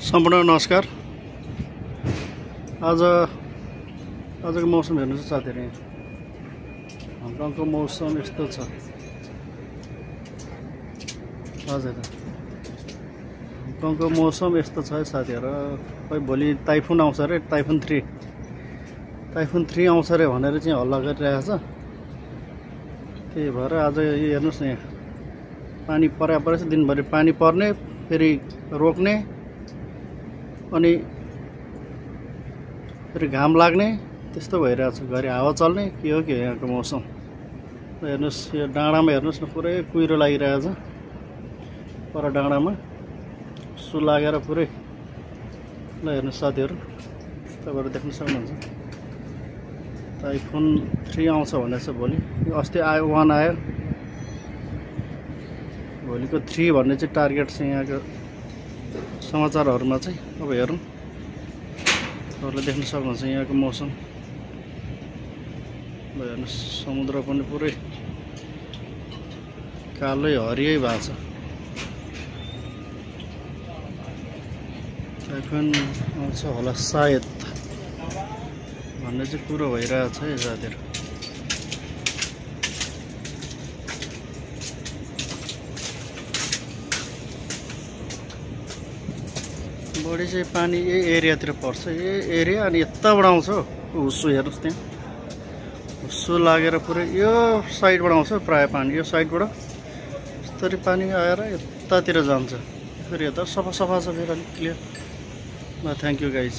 सम्पूर्ण नमस्कार। आजको मौसम हेर्नुहोस् साथीहरु, हङकङको मौसम यस्तो छ। हजुर, हङकङको मौसम यस्तो छ साथीहरु। खै भोलि टाइफुन आउँछ रे, टाइफुन 3 आउँछ रे भनेर चाहिँ हल्ला गरिरहेको छ। त्यही भएर आज यो हेर्नुहोस् न, यहाँ पानी परेछ, दिनभरि पानी पर्ने, फेरि रोक्ने, अनि फेरि घाम लाग्ने, त्यस्तो भइरहेको छ। घरि हावा चल्ने, के हो यहाँको मौसम। हेर्नुहोस्, यो डाँडामा हेर्नुहोस् न, पुरै कुहिरो लागिरहेको छ। पर डाँडामा सु लागेर पुरै। ल हेर्नुहोस् साथीहरु, तपाईहरु देख्न सक्नुहुन्छ, टाइफुन 3 आउँछ भनेछ भोलि। अस्ति आयो 1 आयो, भोलिको 3 भन्ने चाहिँ टार्गेट छ यहाँको समाचारहरुमा चाहिँ। अब हेरौँ, तपाईहरुले देख्न सक्नुहुन्छ यहाँको मौसम। ल हेर्नुहोस्, समुद्र पनि पुरै कालै हरियै भएको छ। टाइफुन आउँछ होला सायद भन्ने चाहिँ कुरो भइरहेको छ है साथीहरु। बढी चाहिँ पानी यही एरियातिर पर्छ, यही एरिया। अनि यताबाट आउँछ हुस्सु, हेर्नुहोस् त्यहाँ हुस्सु लागेर पुरै यो साइडबाट आउँछ प्राय पानी। यो साइडबाट यस्तरी पानी आएर यतातिर जान्छ, फेरि यता सफा छ, फेरि अलिक क्लियर। ल थ्याङ्क यू गाइज।